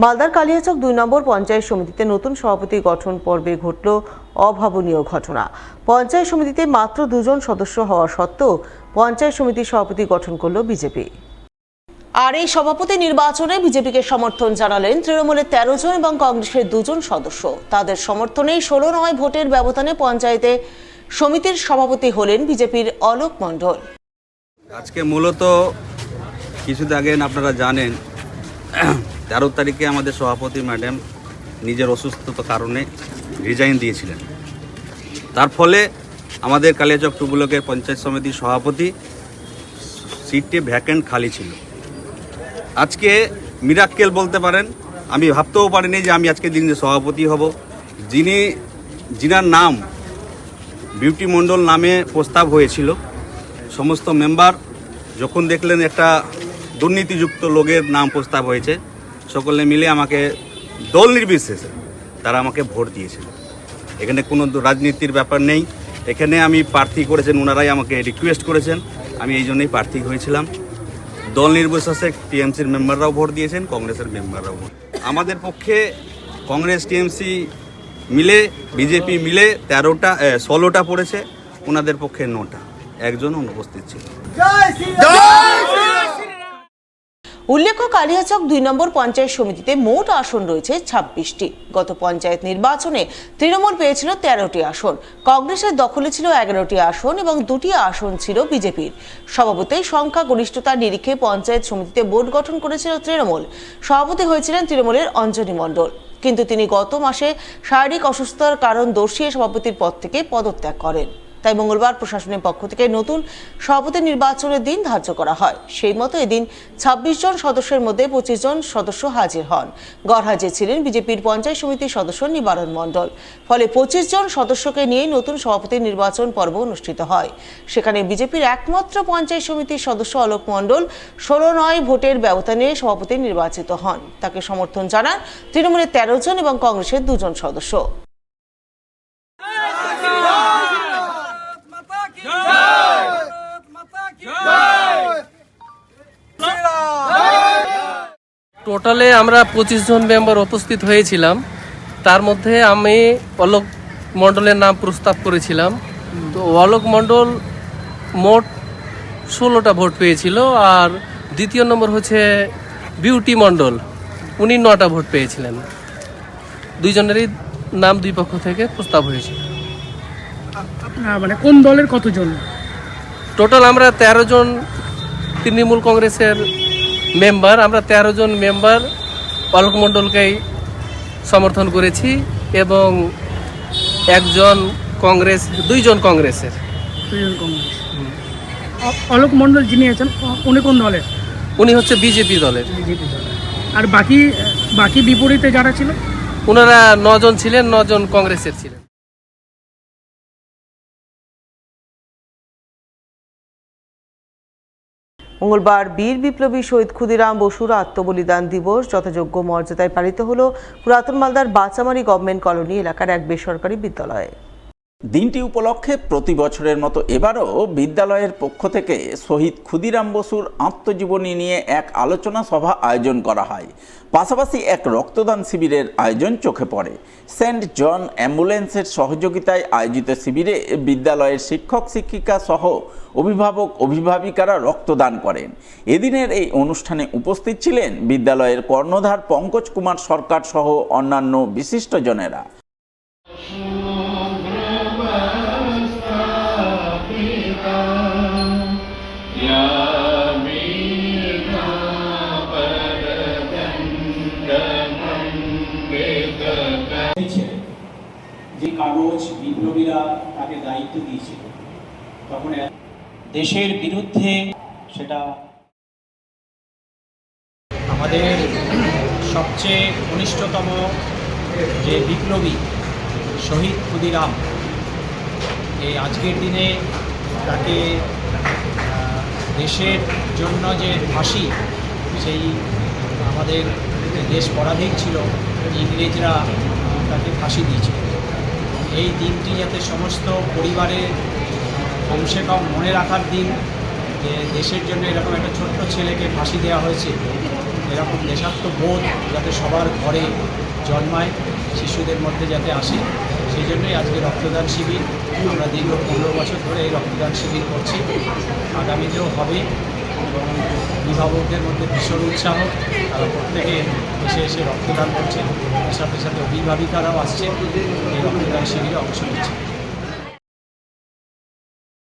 মালদার কালিয়াচক ২ নম্বর পঞ্চায়েত সমিতিতে নতুন সভাপতি গঠন পর্বে ঘটল অভাবনীয় ঘটনা। পঞ্চায়েত সমিতিতে মাত্র 2 জন সদস্য হওয়া সত্ত্বেও পঞ্চায়েত সমিতির সভাপতি গঠন করল বিজেপি। আর এই সভাপতি নির্বাচনে বিজেপিকে সমর্থন জানালেন তৃণমূলের 13 জন এবং কংগ্রেসের 2 জন সদস্য। তাদের সমর্থনেই 16-9 ভোটের ব্যবধানে পঞ্চায়েতে সমিতির সভাপতি হলেন বিজেপির অলোক মণ্ডল। আজকে মূলত কিছুদিন আগে আপনারা জানেন 13 তারিখে আমাদের সভাপতি ম্যাডাম নিজের অসুস্থতার কারণে রিজাইন দিয়েছিলেন। তার ফলে আমাদের কালিয়াচক 2 ব্লকের পঞ্চায়েত সমিতির সভাপতি সিটটি ভ্যাকেন্ট খালি ছিল। আজকে মিরাক্কেল বলতে পারেন, আমি ভাবতেও পারিনি যে আমি আজকে দিনে সভাপতি হব। যিনার নাম বিউটি মণ্ডল নামে প্রস্তাব হয়েছিল, সমস্ত মেম্বার যখন দেখলেন একটা দুর্নীতিযুক্ত লোকের নাম প্রস্তাব হয়েছে, সকলে মিলে আমাকে দল নির্বিশেষে তারা আমাকে ভোট দিয়েছিল। এখানে কোনো রাজনীতির ব্যাপার নেই। এখানে আমি প্রার্থী করেছেন, ওনারাই আমাকে রিকোয়েস্ট করেছেন, আমি এই জন্যই প্রার্থী হয়েছিলাম। দল নির্বিশেষে টিএমসির মেম্বাররাও ভোট দিয়েছেন, কংগ্রেসের মেম্বাররাও ভোট। আমাদের পক্ষে কংগ্রেস টিএমসি মিলে বিজেপি মিলে 16টা পড়েছে, ওনাদের পক্ষে 9টা, একজন অনুপস্থিত ছিল। উল্লেখ্য, কালিয়াচক 2 নম্বর পঞ্চায়েত সমিতিতে মোট আসন রয়েছে 26টি। গত পঞ্চায়েত নির্বাচনে তৃণমূল পেয়েছিল 13টি আসন, কংগ্রেসের দখলে ছিল 11টি আসন এবং 2টি আসন ছিল বিজেপির। স্বভাবতই সংখ্যাগরিষ্ঠতার নিরিখে পঞ্চায়েত সমিতিতে বোর্ড গঠন করেছিল তৃণমূল। সভাপতি হয়েছিলেন তৃণমূলের অঞ্জনী মণ্ডল, কিন্তু তিনি গত মাসে শারীরিক অসুস্থতার কারণ দর্শিয়ে সভাপতির পদ থেকে পদত্যাগ করেন। তাই মঙ্গলবার প্রশাসনের পক্ষ থেকে নতুন সভাপতি নির্বাচনের দিন ধার্য করা হয়। সেই মতো এদিন 26 জন সদস্যের মধ্যে 25 জন সদস্য হাজির হন। গড়হাজির ছিলেন বিজেপির পঞ্চায়েত সমিতির সদস্য নিবারণ মণ্ডল। ফলে 25 জন সদস্যকে নিয়ে নতুন সভাপতি নির্বাচন পর্ব অনুষ্ঠিত হয়। সেখানে বিজেপির একমাত্র পঞ্চায়েত সমিতির সদস্য অলোক মণ্ডল 16-9 ভোটের ব্যবধানে সভাপতি নির্বাচিত হন। তাকে সমর্থন জানান তৃণমূলের 13 জন এবং কংগ্রেসের 2 জন সদস্য। টোটালে আমরা 25 জন মেম্বার উপস্থিত হয়েছিলাম। তার মধ্যে আমি অলোক মণ্ডলের নাম প্রস্তাব করেছিলাম। তো অলোক মণ্ডল মোট 16টা ভোট পেয়েছিল, আর দ্বিতীয় নম্বর হচ্ছে বিউটি মণ্ডল, উনি 9টা ভোট পেয়েছিলেন। দুইজনেরই নাম দুই পক্ষ থেকে প্রস্তাব হয়েছিল। মানে কোন দলের কতজন? টোটাল আমরা 13 জন তৃণমূল কংগ্রেসের মেম্বার, আমরা 13 জন মেম্বার অলোক মণ্ডলকেই সমর্থন করেছি এবং একজন কংগ্রেস, 2 জন কংগ্রেসের। 2 জন কংগ্রেস। অলোক মণ্ডল যিনি আছেন উনি কোন দলের? উনি হচ্ছে বিজেপি দলের। বিজেপি দলের। আর বাকি বিপরীতে যারা ছিল ওনারা 9 জন ছিলেন, 9 জন কংগ্রেসের ছিলেন। মঙ্গলবার বীর বিপ্লবী শহীদ ক্ষুদিরাম বসুর আত্মবলিদান দিবস যথাযোগ্য মর্যাদায় পালিত হল পুরাতন মালদার বাচামারি গভর্নমেন্ট কলোনি এলাকার এক বেসরকারি বিদ্যালয়ে। দিনটি উপলক্ষে প্রতি বছরের মতো এবারও বিদ্যালয়ের পক্ষ থেকে শহীদ ক্ষুদিরাম বসুর আত্মজীবনী নিয়ে এক আলোচনা সভা আয়োজন করা হয়। পাশাপাশি এক রক্তদান শিবিরের আয়োজন চোখে পড়ে। সেন্ট জন অ্যাম্বুলেন্সের সহযোগিতায় আয়োজিত শিবিরে বিদ্যালয়ের শিক্ষক শিক্ষিকা সহ অভিভাবক অভিভাবিকারা রক্তদান করেন। এদিনের এই অনুষ্ঠানে উপস্থিত ছিলেন বিদ্যালয়ের কর্ণধার পঙ্কজ কুমার সরকার সহ অন্যান্য বিশিষ্টজনেরা। যে কাগজ বিপ্লবীরা তাকে দায়িত্ব দিয়েছিল, তখন দেশের বিরুদ্ধে সেটা আমাদের সবচেয়ে ঘনিষ্ঠতম যে বিপ্লবী শহীদ ক্ষুদিরাম, এই আজকের দিনে তাকে দেশের জন্য যে ফাঁসি, সেই আমাদের দেশ পরাধীন ছিল, ইংরেজরা তাকে ফাঁসি দিয়েছিল। এই দিনটি যাতে সমস্ত পরিবারের কমসে কম মনে রাখার দিন, যে দেশের জন্য এরকম একটা ছোট্ট ছেলেকে ফাঁসি দেওয়া হয়েছে, এরকম দেশাত্মবোধ যাতে সবার ঘরে জন্মায়, শিশুদের মধ্যে যাতে আসে, সেই জন্যই আজকে রক্তদান শিবির। আমরা দীর্ঘ 15 বছর ধরে এই রক্তদান শিবির করছি, আগামীতেও হবে। এবং অভিভাবকদের মধ্যে ভীষণ উৎসাহ, তারা প্রত্যেকে এসে রক্তদান করছে, এর সাথে সাথে অভিভাবিকারাও আসছে এই রক্তদান শিবিরে অংশ নিচ্ছে।